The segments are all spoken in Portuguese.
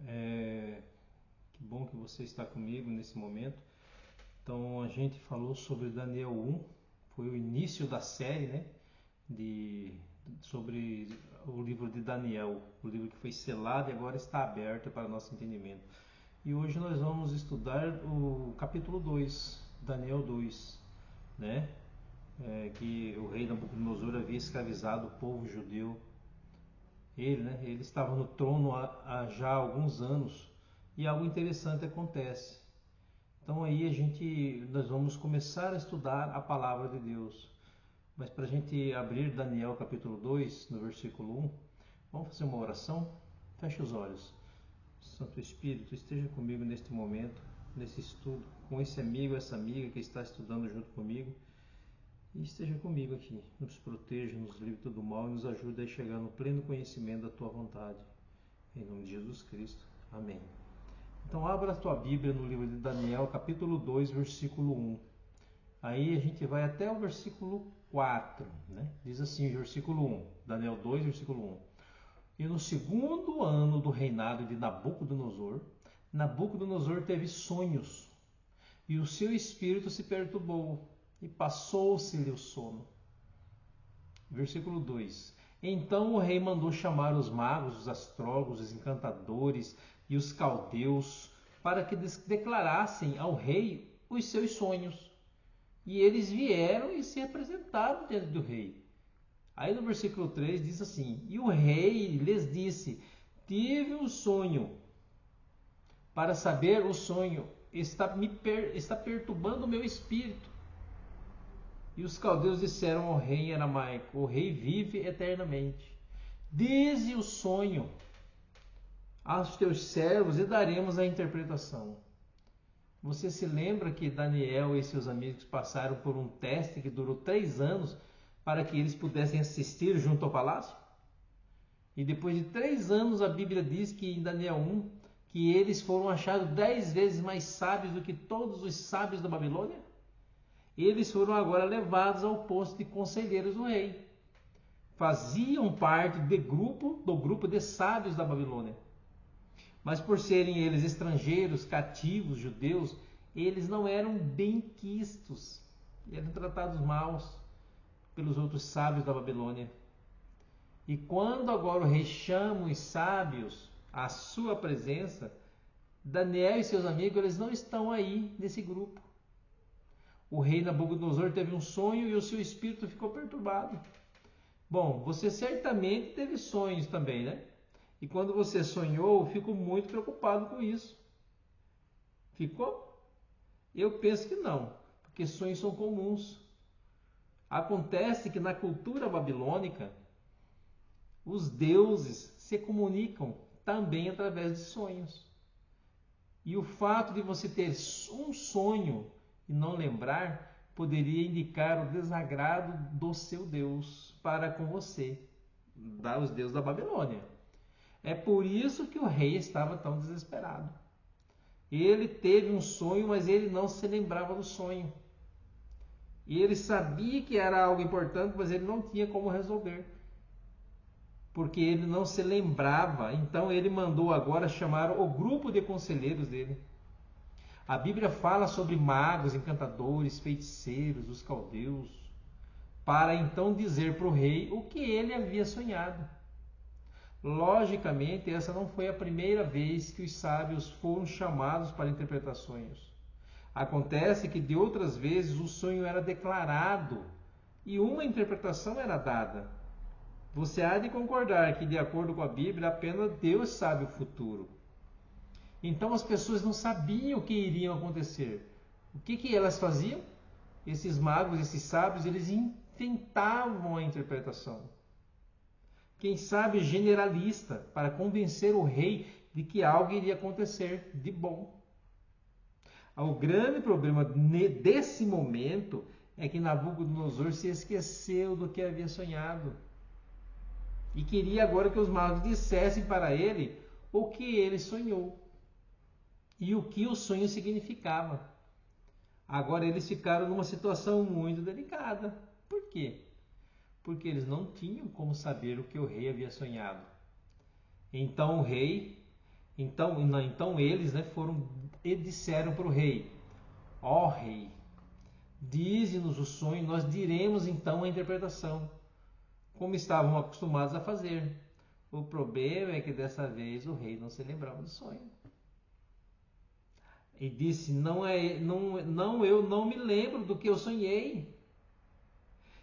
Que bom que você está comigo nesse momento. Então a gente falou sobre Daniel 1, foi o início da série, né? Sobre o livro de Daniel, o livro que foi selado e agora está aberto para nosso entendimento. E hoje nós vamos estudar o capítulo 2, Daniel 2, né? Que o rei Nabucodonosor havia escravizado o povo judeu. Ele estava no trono há já alguns anos e algo interessante acontece. Então nós vamos começar a estudar a palavra de Deus. Mas para a gente abrir Daniel capítulo 2, no versículo 1, vamos fazer uma oração? Feche os olhos. Santo Espírito, esteja comigo neste momento, nesse estudo, com esse amigo, essa amiga que está estudando junto comigo. E esteja comigo aqui, nos proteja, nos livre de todo mal e nos ajude a chegar no pleno conhecimento da Tua vontade. Em nome de Jesus Cristo. Amém. Então abra a tua Bíblia no livro de Daniel, capítulo 2, versículo 1. Aí a gente vai até o versículo 4, né? Diz assim, versículo 1, Daniel 2, versículo 1. E no segundo ano do reinado de Nabucodonosor, Nabucodonosor teve sonhos, e o seu espírito se perturbou, e passou-se-lhe o sono. Versículo 2. Então o rei mandou chamar os magos, os astrólogos, os encantadores e os caldeus para que declarassem ao rei os seus sonhos. E eles vieram e se apresentaram diante do rei. Aí no versículo 3 diz assim: E o rei lhes disse: Tive um sonho. Para saber o sonho, está perturbando o meu espírito. E os caldeus disseram ao rei em aramaico: O rei vive eternamente. Dize o sonho aos teus servos e daremos a interpretação. Você se lembra que Daniel e seus amigos passaram por um teste que durou 3 anos para que eles pudessem assistir junto ao palácio? E depois de 3 anos a Bíblia diz que em Daniel 1 que eles foram achados 10 vezes mais sábios do que todos os sábios da Babilônia? Eles foram agora levados ao posto de conselheiros do rei. Faziam parte do grupo de sábios da Babilônia. Mas por serem eles estrangeiros, cativos, judeus, eles não eram bem quistos. Eram tratados maus pelos outros sábios da Babilônia. E quando agora o rei chama os sábios à sua presença, Daniel e seus amigos eles não estão aí nesse grupo. O rei Nabucodonosor teve um sonho e o seu espírito ficou perturbado. Bom, você certamente teve sonhos também, né? E quando você sonhou, eu fico muito preocupado com isso. Ficou? Eu penso que não, porque sonhos são comuns. Acontece que na cultura babilônica, os deuses se comunicam também através de sonhos. E o fato de você ter um sonho e não lembrar poderia indicar o desagrado do seu Deus para com você, os deuses da Babilônia. É por isso que o rei estava tão desesperado. Ele teve um sonho, mas ele não se lembrava do sonho. E ele sabia que era algo importante, mas ele não tinha como resolver. Porque ele não se lembrava. Então ele mandou agora chamar o grupo de conselheiros dele. A Bíblia fala sobre magos, encantadores, feiticeiros, os caldeus, para então dizer para o rei o que ele havia sonhado. Logicamente, essa não foi a primeira vez que os sábios foram chamados para interpretar sonhos. Acontece que de outras vezes o sonho era declarado e uma interpretação era dada. Você há de concordar que, de acordo com a Bíblia, apenas Deus sabe o futuro. Então as pessoas não sabiam o que iria acontecer. O que elas faziam? Esses magos, esses sábios, eles inventavam a interpretação. Quem sabe generalista, para convencer o rei de que algo iria acontecer de bom. O grande problema desse momento é que Nabucodonosor se esqueceu do que havia sonhado. E queria agora que os magos dissessem para ele o que ele sonhou. E o que o sonho significava. Agora eles ficaram numa situação muito delicada. Por quê? Porque eles não tinham como saber o que o rei havia sonhado. Então o rei, Então eles, né, foram e disseram para o rei: ó rei, dize-nos o sonho, nós diremos então a interpretação, como estavam acostumados a fazer. O problema é que dessa vez o rei não se lembrava do sonho. E disse: eu não me lembro do que eu sonhei.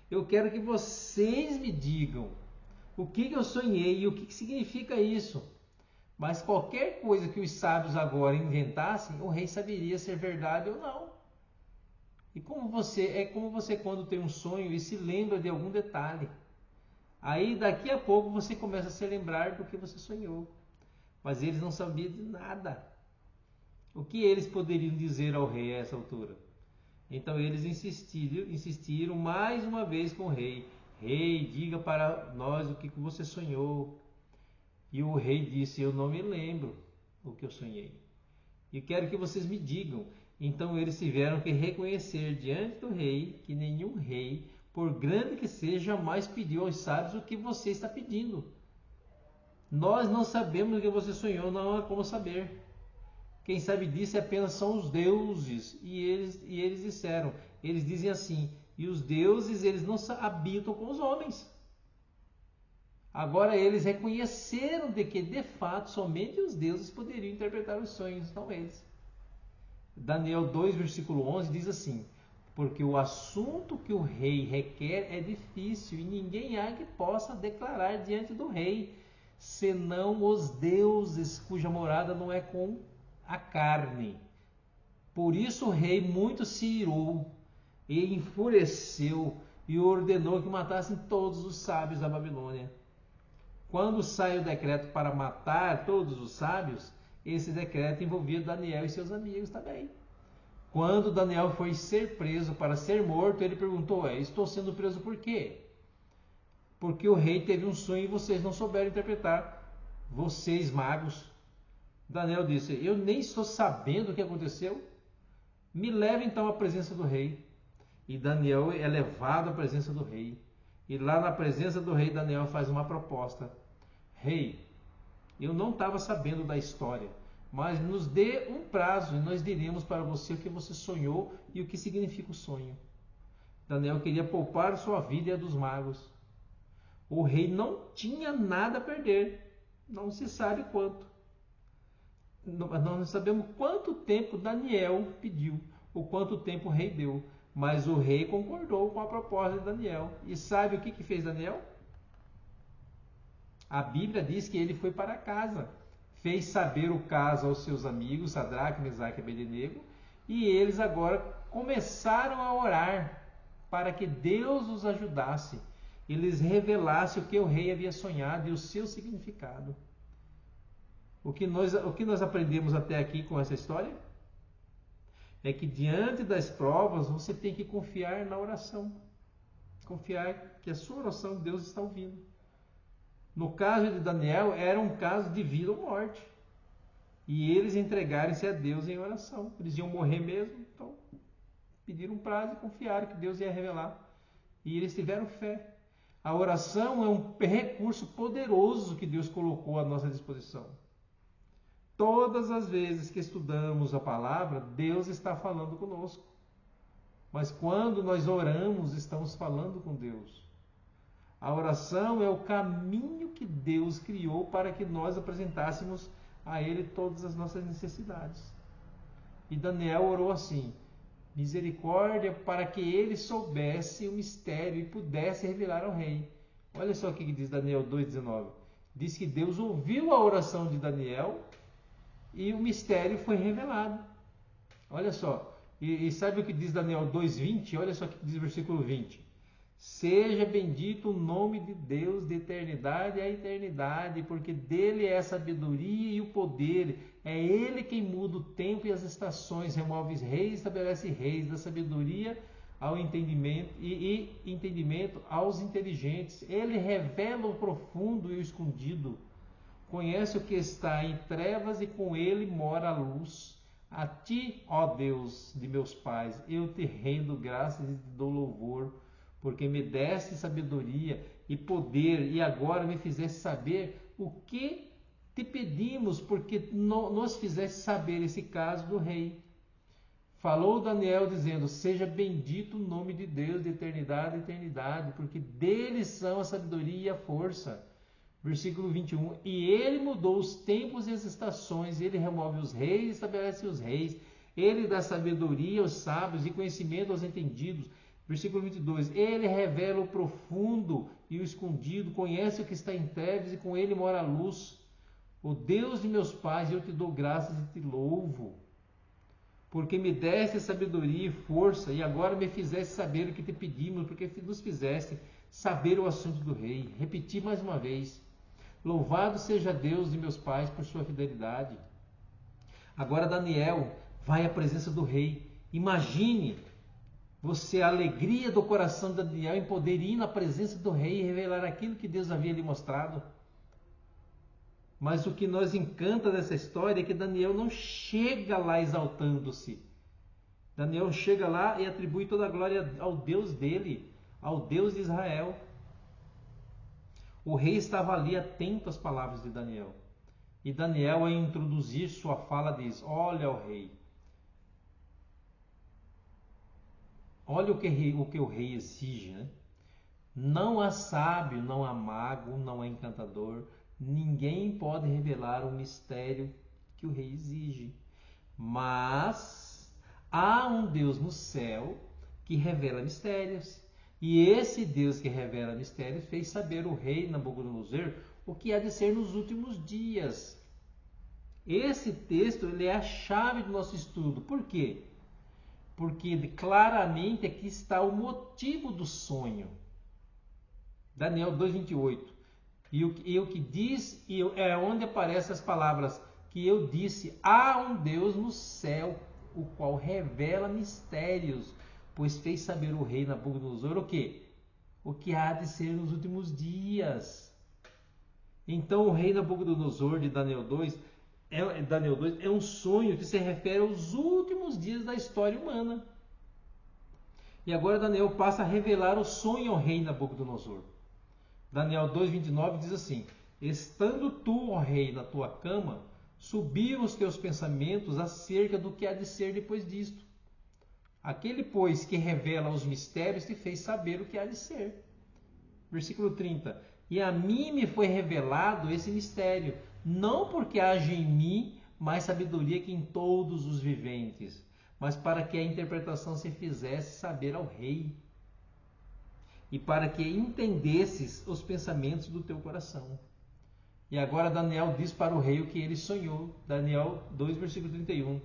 Eu quero que vocês me digam o que eu sonhei e o que significa isso. Mas qualquer coisa que os sábios agora inventassem, o rei saberia se é verdade ou não. E como você quando tem um sonho e se lembra de algum detalhe. Aí daqui a pouco você começa a se lembrar do que você sonhou. Mas eles não sabiam de nada. O que eles poderiam dizer ao rei a essa altura? Então eles insistiram mais uma vez com o rei: rei, diga para nós o que você sonhou. E o rei disse: eu não me lembro o que eu sonhei. E quero que vocês me digam. Então eles tiveram que reconhecer diante do rei que nenhum rei, por grande que seja, jamais pediu aos sábios o que você está pedindo. Nós não sabemos o que você sonhou, não há como saber. Quem sabe disso apenas são os deuses. E eles disseram, eles dizem assim: e os deuses, eles não habitam com os homens. Agora eles reconheceram de que, de fato, somente os deuses poderiam interpretar os sonhos, não eles. Daniel 2, versículo 11 diz assim: porque o assunto que o rei requer é difícil, e ninguém há que possa declarar diante do rei, senão os deuses cuja morada não é com a carne. Por isso o rei muito se irou e enfureceu e ordenou que matassem todos os sábios da Babilônia. Quando sai o decreto para matar todos os sábios, esse decreto envolvia Daniel e seus amigos também. Quando Daniel foi ser preso para ser morto, ele perguntou: estou sendo preso por quê? Porque o rei teve um sonho e vocês não souberam interpretar. Vocês, magos. Daniel disse: eu nem estou sabendo o que aconteceu. Me leve então à presença do rei. E Daniel é levado à presença do rei. E lá na presença do rei, Daniel faz uma proposta: rei, eu não estava sabendo da história, mas nos dê um prazo e nós diremos para você o que você sonhou e o que significa o sonho. Daniel queria poupar sua vida e a dos magos. O rei não tinha nada a perder. Não se sabe quanto. Nós não sabemos quanto tempo Daniel pediu, ou quanto tempo o rei deu. Mas o rei concordou com a proposta de Daniel. E sabe o que fez Daniel? A Bíblia diz que ele foi para casa, fez saber o caso aos seus amigos, Sadraque, Mesaque e Abednego, e eles agora começaram a orar para que Deus os ajudasse e lhes revelasse o que o rei havia sonhado e o seu significado. O que nós aprendemos até aqui com essa história? É que diante das provas você tem que confiar na oração. Confiar que a sua oração Deus está ouvindo. No caso de Daniel, era um caso de vida ou morte. E eles entregaram-se a Deus em oração. Eles iam morrer mesmo, então pediram um prazo e confiaram que Deus ia revelar. E eles tiveram fé. A oração é um recurso poderoso que Deus colocou à nossa disposição. Todas as vezes que estudamos a palavra, Deus está falando conosco. Mas quando nós oramos, estamos falando com Deus. A oração é o caminho que Deus criou para que nós apresentássemos a Ele todas as nossas necessidades. E Daniel orou assim: misericórdia, para que ele soubesse o mistério e pudesse revelar ao rei. Olha só o que diz Daniel 2,19. Diz que Deus ouviu a oração de Daniel e o mistério foi revelado. Olha só. E sabe o que diz Daniel 2,20? Olha só o que diz o versículo 20. Seja bendito o nome de Deus de eternidade a eternidade, porque dele é a sabedoria e o poder. É ele quem muda o tempo e as estações, remove reis, estabelece reis, dá sabedoria ao entendimento e entendimento aos inteligentes. Ele revela o profundo e o escondido. Conhece o que está em trevas e com ele mora a luz. A ti, ó Deus de meus pais, eu te rendo graças e te dou louvor, porque me deste sabedoria e poder e agora me fizeste saber o que te pedimos porque nos fizeste saber esse caso do rei. Falou Daniel dizendo, seja bendito o nome de Deus de eternidade a eternidade, porque dele são a sabedoria e a força. Versículo 21, e ele mudou os tempos e as estações, ele remove os reis e estabelece os reis, ele dá sabedoria aos sábios e conhecimento aos entendidos. Versículo 22, ele revela o profundo e o escondido, conhece o que está em trevas e com ele mora a luz. O Deus de meus pais, eu te dou graças e te louvo, porque me deste sabedoria e força, e agora me fizeste saber o que te pedimos, porque nos fizeste saber o assunto do rei. Repeti mais uma vez, louvado seja Deus de meus pais por sua fidelidade. Agora Daniel vai à presença do rei. Imagine você a alegria do coração de Daniel em poder ir na presença do rei e revelar aquilo que Deus havia lhe mostrado. Mas o que nos encanta dessa história é que Daniel não chega lá exaltando-se. Daniel chega lá e atribui toda a glória ao Deus dele, ao Deus de Israel. O rei estava ali atento às palavras de Daniel. E Daniel, ao introduzir sua fala, diz, olha o rei. Olha o que o rei exige, né? Não há sábio, não há mago, não há encantador. Ninguém pode revelar o mistério que o rei exige. Mas há um Deus no céu que revela mistérios. E esse Deus que revela mistérios fez saber o rei Nabucodonosor o que há de ser nos últimos dias. Esse texto ele é a chave do nosso estudo. Por quê? Porque claramente aqui está o motivo do sonho. Daniel 2:28. E o que diz, é onde aparecem as palavras que eu disse, há um Deus no céu, o qual revela mistérios, pois fez saber o rei Nabucodonosor o quê? O que há de ser nos últimos dias. Então o rei Nabucodonosor de Daniel 2 é um sonho que se refere aos últimos dias da história humana. E agora Daniel passa a revelar o sonho ao rei Nabucodonosor. Daniel 2:29 diz assim, estando tu, ó rei, na tua cama, subiram os teus pensamentos acerca do que há de ser depois disto. Aquele, pois, que revela os mistérios te fez saber o que há de ser. Versículo 30. E a mim me foi revelado esse mistério, não porque haja em mim mais sabedoria que em todos os viventes, mas para que a interpretação se fizesse saber ao rei, e para que entendesses os pensamentos do teu coração. E agora Daniel diz para o rei o que ele sonhou. Daniel 2, versículo 31.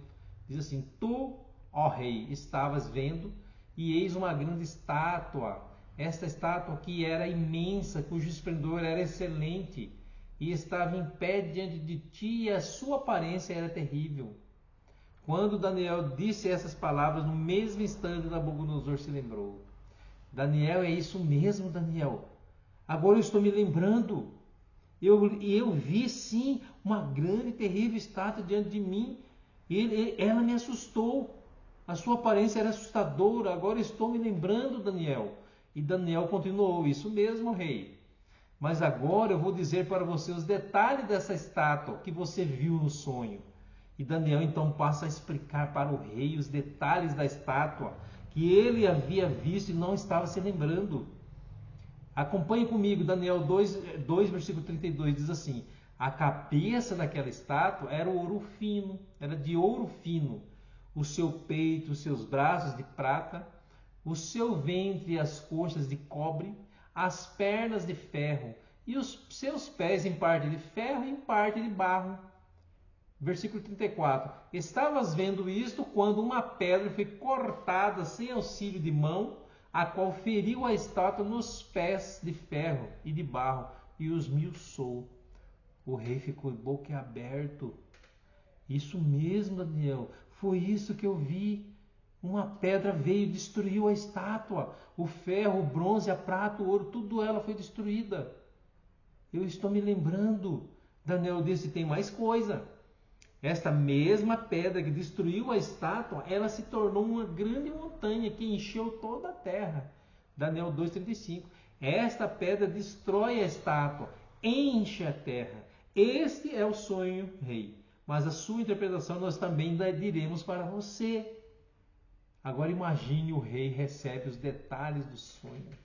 Diz assim, tu, ó rei, estavas vendo, e eis uma grande estátua. Esta estátua que era imensa, cujo esplendor era excelente, e estava em pé diante de ti, e a sua aparência era terrível. Quando Daniel disse essas palavras, no mesmo instante Nabucodonosor se lembrou. Daniel, é isso mesmo, Daniel. Agora eu estou me lembrando. Eu vi sim uma grande e terrível estátua diante de mim. Ela me assustou. A sua aparência era assustadora. Agora estou me lembrando, Daniel. E Daniel continuou, isso mesmo, rei. Mas agora eu vou dizer para você os detalhes dessa estátua que você viu no sonho. E Daniel então passa a explicar para o rei os detalhes da estátua que ele havia visto e não estava se lembrando. Acompanhe comigo, Daniel 2, versículo 32, diz assim, a cabeça daquela estátua era ouro fino, era de ouro fino, o seu peito, os seus braços de prata, o seu ventre e as coxas de cobre, as pernas de ferro, e os seus pés em parte de ferro e em parte de barro. Versículo 34. Estavas vendo isto quando uma pedra foi cortada sem auxílio de mão, a qual feriu a estátua nos pés de ferro e de barro, e os esmiuçou. O rei ficou boquiaberto. Isso mesmo, Daniel, foi isso que eu vi. Uma pedra veio e destruiu a estátua. O ferro, o bronze, a prata, o ouro, tudo ela foi destruída. Eu estou me lembrando. Daniel disse, tem mais coisa. Esta mesma pedra que destruiu a estátua, ela se tornou uma grande montanha que encheu toda a terra. Daniel 2,35. Esta pedra destrói a estátua, enche a terra. Este é o sonho, rei, mas a sua interpretação nós também diremos para você. Agora imagine, o rei recebe os detalhes do sonho.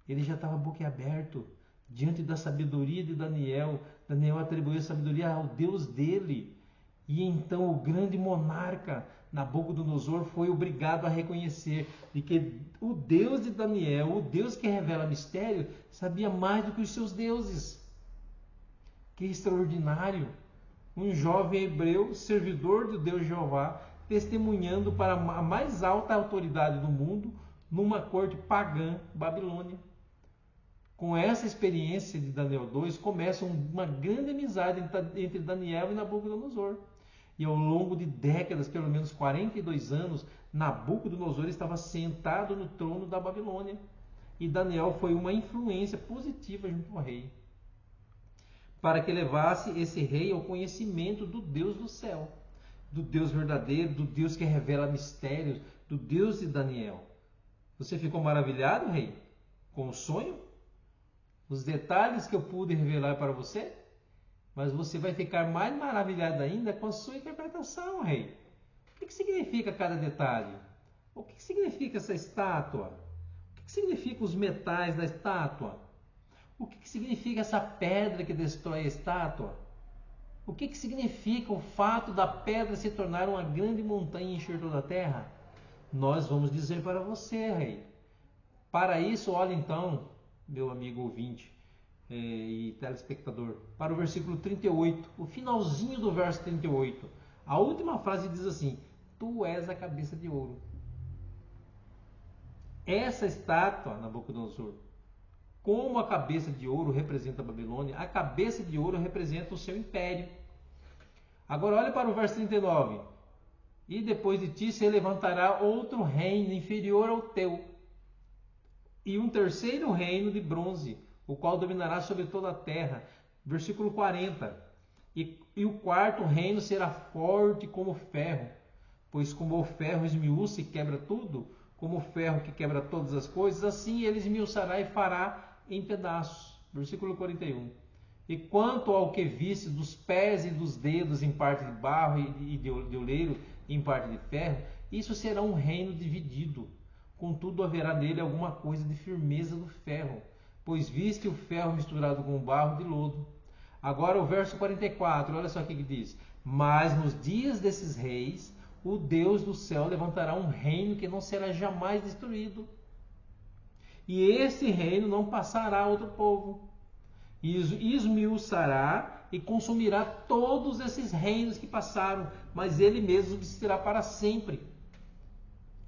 Ele já estava boquiaberto diante da sabedoria de Daniel. Daniel atribuiu a sabedoria ao Deus dele. E então o grande monarca Nabucodonosor foi obrigado a reconhecer de que o Deus de Daniel, o Deus que revela mistério, sabia mais do que os seus deuses. Que extraordinário! Um jovem hebreu, servidor de Deus Jeová, testemunhando para a mais alta autoridade do mundo numa corte pagã, Babilônia. Com essa experiência de Daniel 2, começa uma grande amizade entre Daniel e Nabucodonosor. E ao longo de décadas, pelo menos 42 anos, Nabucodonosor estava sentado no trono da Babilônia. E Daniel foi uma influência positiva junto ao rei, para que levasse esse rei ao conhecimento do Deus do céu, do Deus verdadeiro, do Deus que revela mistérios, do Deus de Daniel. Você ficou maravilhado, rei, com o sonho? Os detalhes que eu pude revelar para você? Mas você vai ficar mais maravilhado ainda com a sua interpretação, rei. O que significa cada detalhe? O que significa essa estátua? O que significam os metais da estátua? O que significa essa pedra que destrói a estátua? O que significa o fato da pedra se tornar uma grande montanha e encher toda a terra? Nós vamos dizer para você, rei. Para isso, olha então, meu amigo ouvinte e telespectador, para o versículo 38, o finalzinho do verso 38. A última frase diz assim: Tu és a cabeça de ouro. Essa estátua, Nabucodonosor, como a cabeça de ouro representa a Babilônia, a cabeça de ouro representa o seu império. Agora olhe para o verso 39. E depois de ti se levantará outro reino inferior ao teu, e um terceiro reino de bronze, o qual dominará sobre toda a terra. Versículo 40. E o quarto reino será forte como ferro, pois como o ferro esmiuça e quebra tudo, como o ferro que quebra todas as coisas, assim ele esmiuçará e fará em pedaços. Versículo 41. E quanto ao que viste dos pés e dos dedos em parte de barro e de oleiro em parte de ferro, isso será um reino dividido. Contudo haverá nele alguma coisa de firmeza do ferro, pois viste o ferro misturado com o barro de lodo. Agora o verso 44, olha só o que diz. Mas nos dias desses reis, o Deus do céu levantará um reino que não será jamais destruído. E esse reino não passará a outro povo. E esmiuçará e consumirá todos esses reinos que passaram, mas ele mesmo subsistirá para sempre.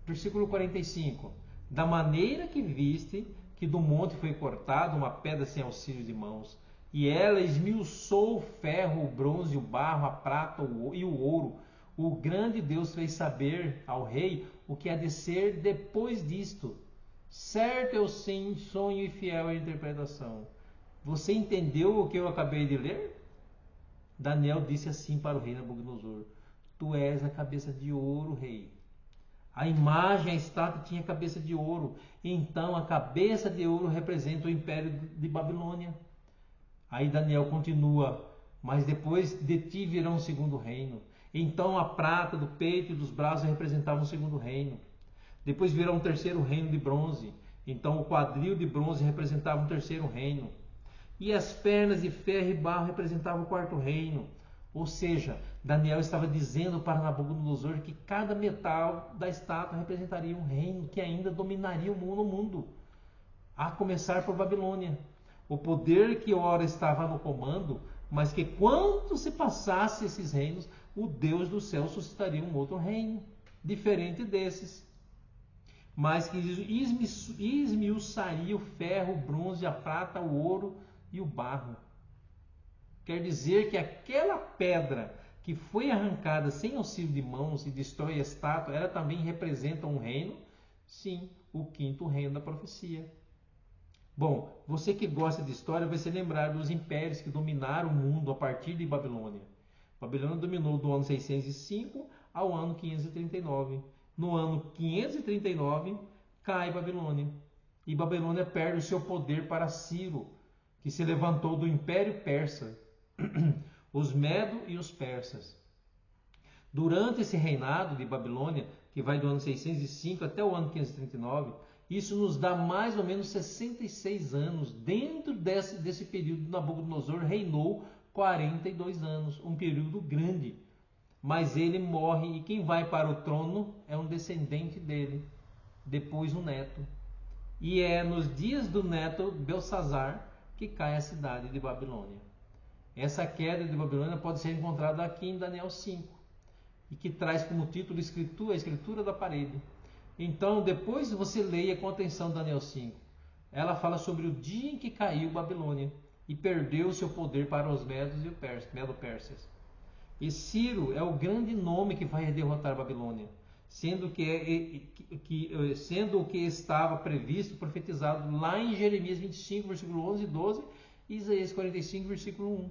Versículo 45. Da maneira que viste que do monte foi cortada uma pedra sem auxílio de mãos, e ela esmiuçou o ferro, o bronze, o barro, a prata e o ouro, o grande Deus fez saber ao rei o que há de ser depois disto. Certo é o sonho e fiel é a interpretação. Você entendeu o que eu acabei de ler? Daniel disse assim para o rei Nabucodonosor: Tu és a cabeça de ouro, rei. A imagem, a estátua tinha cabeça de ouro. Então a cabeça de ouro representa o império de Babilônia. Aí Daniel continua: Mas depois de ti virá um segundo reino. Então a prata do peito e dos braços representavam um segundo reino. Depois virá um terceiro reino de bronze. Então o quadril de bronze representava um terceiro reino. E as pernas de ferro e barro representavam o quarto reino. Ou seja, Daniel estava dizendo para Nabucodonosor que cada metal da estátua representaria um reino que ainda dominaria o mundo, a começar por Babilônia. O poder que ora estava no comando, mas que quando se passasse esses reinos, o Deus do céu suscitaria um outro reino, diferente desses, mas que esmiuçaria o ferro, o bronze, a prata, o ouro e o barro. Quer dizer que aquela pedra que foi arrancada sem auxílio de mãos e destrói a estátua, ela também representa um reino? Sim, o quinto reino da profecia. Bom, você que gosta de história vai se lembrar dos impérios que dominaram o mundo a partir de Babilônia. Babilônia dominou do ano 605 ao ano 539. No ano 539 cai Babilônia. E Babilônia perde o seu poder para Ciro, que se levantou do Império Persa. os medos e os persas. Durante esse reinado de Babilônia, que vai do ano 605 até o ano 539, isso nos dá mais ou menos 66 anos. Dentro desse período, Nabucodonosor reinou 42 anos, um período grande. Mas ele morre e quem vai para o trono é um descendente dele, depois o neto. E é nos dias do neto Belsazar que cai a cidade de Babilônia. Essa queda de Babilônia pode ser encontrada aqui em Daniel 5. E que traz como título a escritura da parede. Então, depois você leia com atenção Daniel 5. Ela fala sobre o dia em que caiu Babilônia e perdeu seu poder para os medos e os medo-persas. E Ciro é o grande nome que vai derrotar Babilônia, sendo o que estava previsto, profetizado lá em Jeremias 25, versículo 11 e 12, e Isaías 45, versículo 1.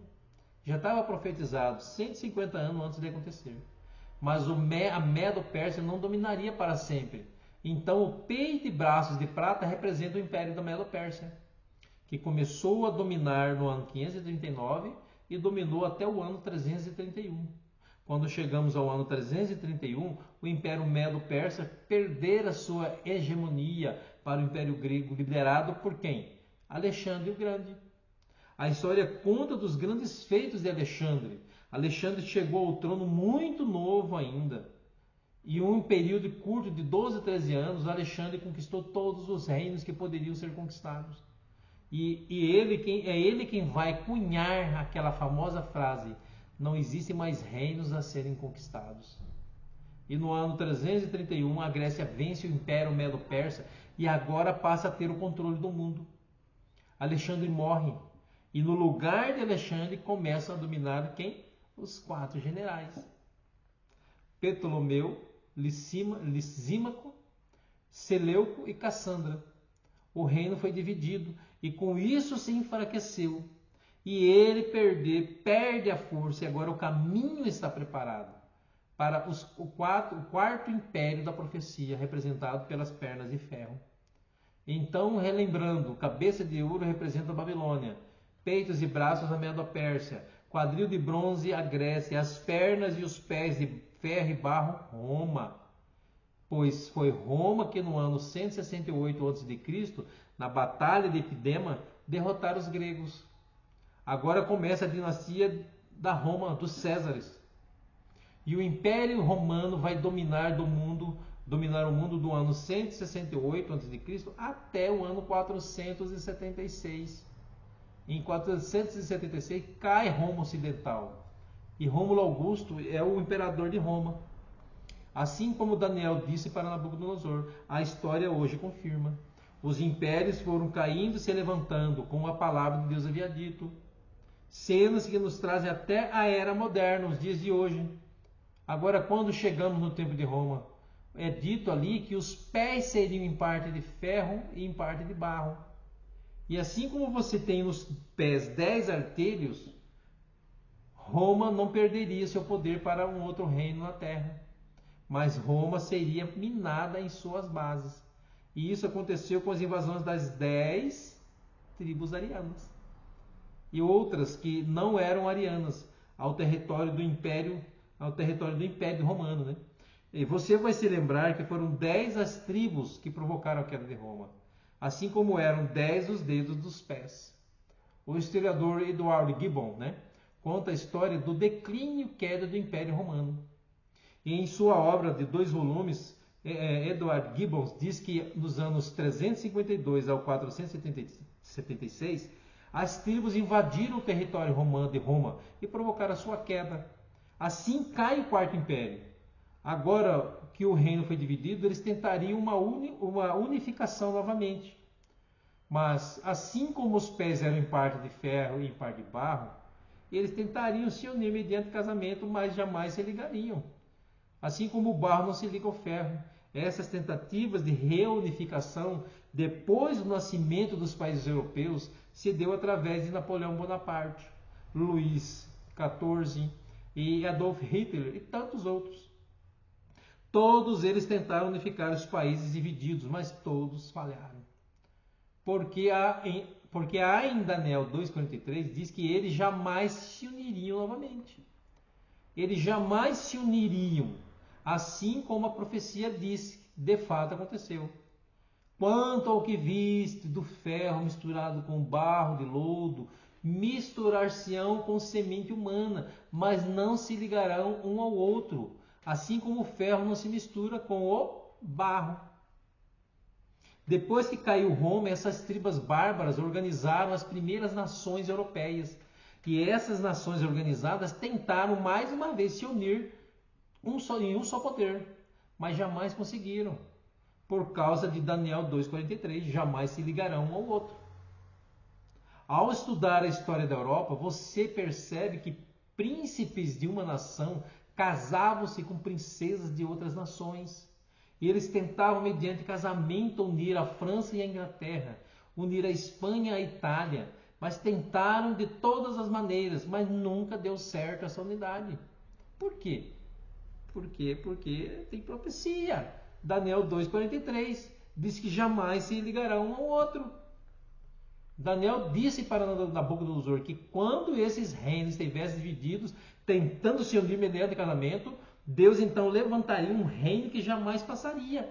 Já estava profetizado 150 anos antes de acontecer. Mas a Medo-Pérsia não dominaria para sempre. Então o peito e braços de prata representam o império da Medo-Pérsia, que começou a dominar no ano 539 e dominou até o ano 331. Quando chegamos ao ano 331, o império Medo-Persa perdera sua hegemonia para o império grego, liderado por quem? Alexandre o Grande. A história conta dos grandes feitos de Alexandre. Alexandre chegou ao trono muito novo ainda. E em um período curto de 12 a 13 anos, Alexandre conquistou todos os reinos que poderiam ser conquistados. E é ele quem vai cunhar aquela famosa frase: não existem mais reinos a serem conquistados. E no ano 331, a Grécia vence o Império Medo-Persa e agora passa a ter o controle do mundo. Alexandre morre. E no lugar de Alexandre começam a dominar quem? Os 4 generais: Ptolomeu, Lisímaco, Seleuco e Cassandra. O reino foi dividido e com isso se enfraqueceu. E ele perde a força e agora o caminho está preparado para o quarto império da profecia, representado pelas pernas de ferro. Então, relembrando, cabeça de ouro representa a Babilônia, peitos e braços a Medo-Pérsia, quadril de bronze a Grécia, as pernas e os pés de ferro e barro, Roma. Pois foi Roma que no ano 168 a.C., na batalha de Epidema, derrotaram os gregos. Agora começa a dinastia da Roma, dos Césares. E o Império Romano vai dominar o mundo do ano 168 a.C. até o ano 476. Em 476 cai Roma Ocidental. E Rômulo Augusto é o imperador de Roma. Assim como Daniel disse para Nabucodonosor, a história hoje confirma. Os impérios foram caindo e se levantando, como a palavra de Deus havia dito. Cenas que nos trazem até a era moderna, os dias de hoje. Agora, quando chegamos no tempo de Roma, é dito ali que os pés seriam em parte de ferro e em parte de barro. E assim como você tem nos pés 10 artelhos, Roma não perderia seu poder para um outro reino na terra. Mas Roma seria minada em suas bases. E isso aconteceu com as invasões das 10 tribos arianas. E outras que não eram arianas, ao território do Império Romano, né? E você vai se lembrar que foram 10 as tribos que provocaram a queda de Roma, assim como eram 10 os dedos dos pés. O historiador Edward Gibbon, né, conta a história do declínio e queda do Império Romano. E em sua obra de 2 volumes, Edward Gibbon diz que nos anos 352 ao 476, as tribos invadiram o território romano de Roma e provocaram a sua queda. Assim cai o Quarto Império. Agora que o reino foi dividido, eles tentariam uma unificação novamente. Mas assim como os pés eram em parte de ferro e em parte de barro, eles tentariam se unir mediante casamento, mas jamais se ligariam. Assim como o barro não se liga ao ferro. Essas tentativas de reunificação, depois do nascimento dos países europeus, se deu através de Napoleão Bonaparte, Luís XIV e Adolf Hitler e tantos outros. Todos eles tentaram unificar os países divididos, mas todos falharam. porque há em Daniel 2,43 diz que eles jamais se uniriam novamente. Eles jamais se uniriam, assim como a profecia disse, de fato aconteceu. Quanto ao que viste do ferro misturado com barro de lodo, misturar-se-ão com semente humana, mas não se ligarão um ao outro, assim como o ferro não se mistura com o barro. Depois que caiu Roma, essas tribos bárbaras organizaram as primeiras nações europeias. E essas nações organizadas tentaram mais uma vez se unir em um só poder, mas jamais conseguiram. Por causa de Daniel 2,43, jamais se ligarão um ao outro. Ao estudar a história da Europa, você percebe que príncipes de uma nação casavam-se com princesas de outras nações. E eles tentavam, mediante casamento, unir a França e a Inglaterra, unir a Espanha e a Itália, mas tentaram de todas as maneiras, mas nunca deu certo essa unidade. Por quê? Porque tem profecia. Daniel 2,43 diz que jamais se ligarão um ao outro. Daniel disse para Nabucodonosor que quando esses reinos estivessem divididos, tentando se unir mediante casamento, Deus então levantaria um reino que jamais passaria.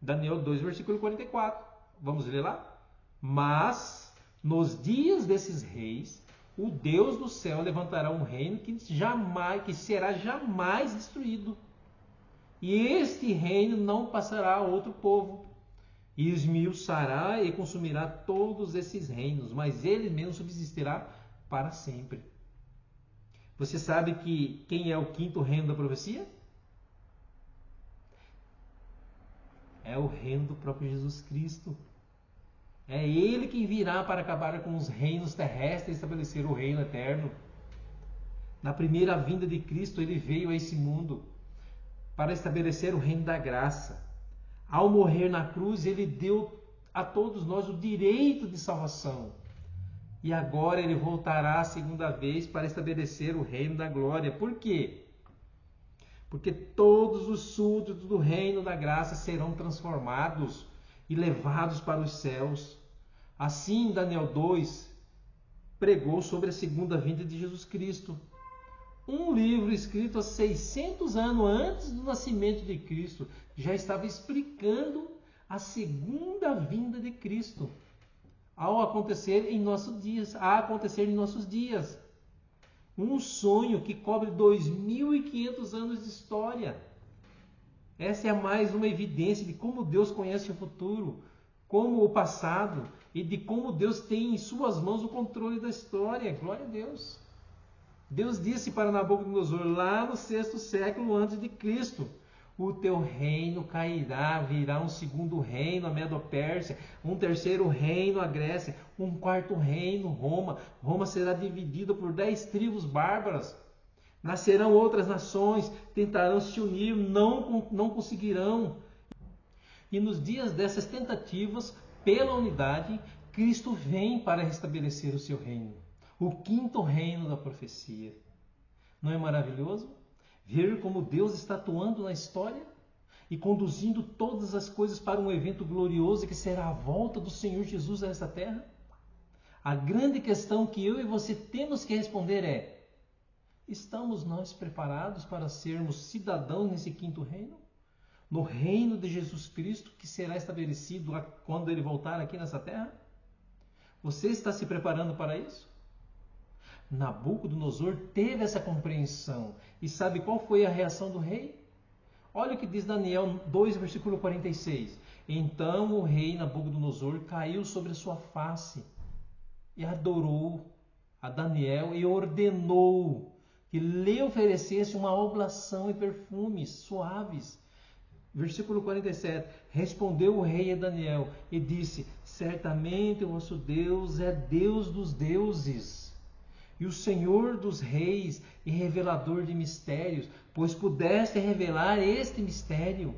Daniel 2, versículo 44. Vamos ler lá? Mas, nos dias desses reis, o Deus do céu levantará um reino que será jamais destruído. E este reino não passará a outro povo. E esmiuçará e consumirá todos esses reinos, mas ele mesmo subsistirá para sempre. Você sabe que quem é o quinto reino da profecia? É o reino do próprio Jesus Cristo. É ele quem virá para acabar com os reinos terrestres e estabelecer o reino eterno. Na primeira vinda de Cristo, ele veio a esse mundo para estabelecer o reino da graça. Ao morrer na cruz, ele deu a todos nós o direito de salvação. E agora ele voltará a segunda vez para estabelecer o reino da glória. Por quê? Porque todos os súditos do reino da graça serão transformados e levados para os céus. Assim, Daniel 2 pregou sobre a segunda vinda de Jesus Cristo. Um livro escrito há 600 anos antes do nascimento de Cristo já estava explicando a segunda vinda de Cristo a acontecer em nossos dias. Um sonho que cobre 2.500 anos de história. Essa é mais uma evidência de como Deus conhece o futuro, como o passado e de como Deus tem em suas mãos o controle da história. Glória a Deus. Deus disse para Nabucodonosor lá no 6º século antes de Cristo: o teu reino cairá, virá um segundo reino, a Medo-Pérsia, um terceiro reino, a Grécia, um quarto reino, Roma. Roma será dividida por 10 tribos bárbaras. Nascerão outras nações, tentarão se unir, não conseguirão. E nos dias dessas tentativas, pela unidade, Cristo vem para restabelecer o seu reino. O quinto reino da profecia. Não é maravilhoso? Ver como Deus está atuando na história e conduzindo todas as coisas para um evento glorioso que será a volta do Senhor Jesus a esta terra? A grande questão que eu e você temos que responder é: estamos nós preparados para sermos cidadãos nesse quinto reino? No reino de Jesus Cristo que será estabelecido quando Ele voltar aqui nessa terra? Você está se preparando para isso? Nabucodonosor teve essa compreensão. E sabe qual foi a reação do rei? Olha o que diz Daniel 2, versículo 46. Então o rei Nabucodonosor caiu sobre a sua face e adorou a Daniel e ordenou que lhe oferecesse uma oblação e perfumes suaves. Versículo 47. Respondeu o rei a Daniel e disse: certamente o vosso Deus é Deus dos deuses e o Senhor dos reis e revelador de mistérios, pois pudeste revelar este mistério.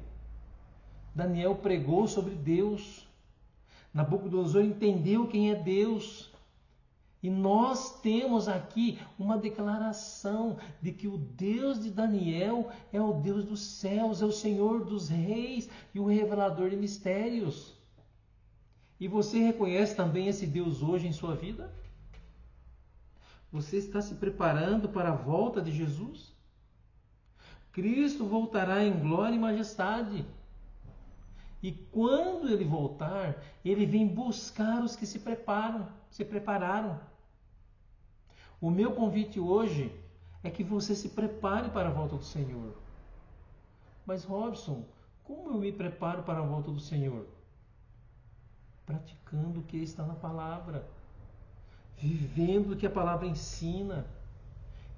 Daniel pregou sobre Deus. Nabucodonosor entendeu quem é Deus. E nós temos aqui uma declaração de que o Deus de Daniel é o Deus dos céus, é o Senhor dos reis e o revelador de mistérios. E você reconhece também esse Deus hoje em sua vida? Você está se preparando para a volta de Jesus? Cristo voltará em glória e majestade. E quando ele voltar, ele vem buscar os que se prepararam. O meu convite hoje é que você se prepare para a volta do Senhor. Mas Robson, como eu me preparo para a volta do Senhor? Praticando o que está na palavra, vivendo o que a palavra ensina.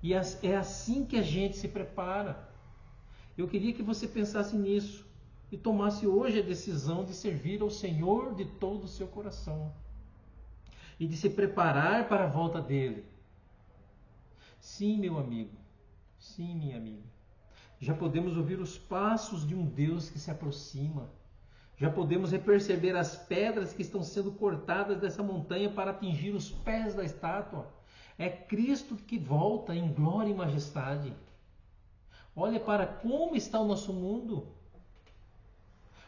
E é assim que a gente se prepara. Eu queria que você pensasse nisso e tomasse hoje a decisão de servir ao Senhor de todo o seu coração e de se preparar para a volta dele. Sim, meu amigo. Sim, minha amiga. Já podemos ouvir os passos de um Deus que se aproxima. Já podemos perceber as pedras que estão sendo cortadas dessa montanha para atingir os pés da estátua. É Cristo que volta em glória e majestade. Olha para como está o nosso mundo.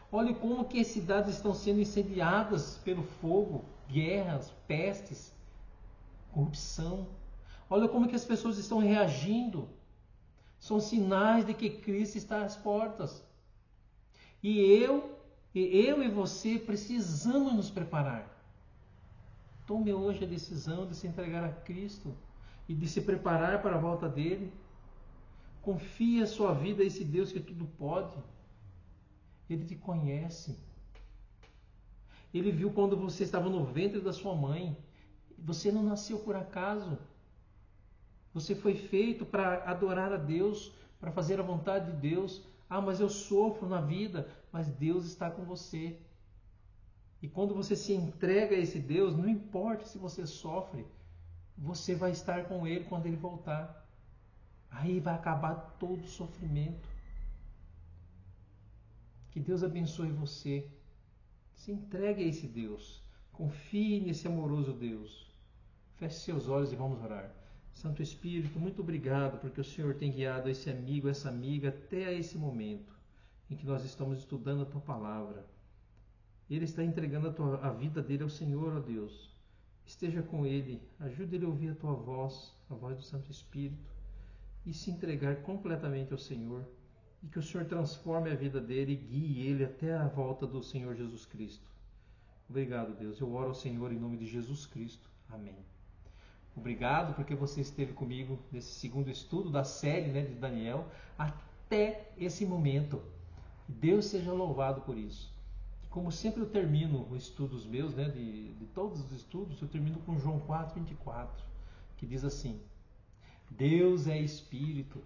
Olha como que as cidades estão sendo incendiadas pelo fogo, guerras, pestes, corrupção. Olha como que as pessoas estão reagindo. São sinais de que Cristo está às portas. E eu e você precisamos nos preparar. Tome hoje a decisão de se entregar a Cristo e de se preparar para a volta dele. Confie a sua vida a esse Deus que tudo pode. Ele te conhece. Ele viu quando você estava no ventre da sua mãe. Você não nasceu por acaso. Você foi feito para adorar a Deus, para fazer a vontade de Deus. Ah, mas eu sofro na vida. Mas Deus está com você. E quando você se entrega a esse Deus, não importa se você sofre, você vai estar com Ele quando Ele voltar. Aí vai acabar todo o sofrimento. Que Deus abençoe você. Se entregue a esse Deus. Confie nesse amoroso Deus. Feche seus olhos e vamos orar. Santo Espírito, muito obrigado porque o Senhor tem guiado esse amigo, essa amiga até esse momento em que nós estamos estudando a Tua Palavra. Ele está entregando a vida dele ao Senhor, ó Deus. Esteja com ele, ajude ele a ouvir a Tua voz, a voz do Santo Espírito, e se entregar completamente ao Senhor, e que o Senhor transforme a vida dele e guie ele até a volta do Senhor Jesus Cristo. Obrigado, Deus. Eu oro ao Senhor em nome de Jesus Cristo. Amém. Obrigado porque você esteve comigo nesse segundo estudo da série, de Daniel até esse momento. Deus seja louvado por isso. Como sempre eu termino os estudos meus, de todos os estudos, eu termino com João 4:24, que diz assim: Deus é Espírito,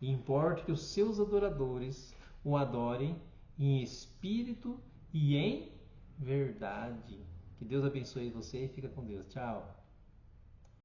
e importa que os seus adoradores o adorem em espírito e em verdade. Que Deus abençoe você e fica com Deus. Tchau.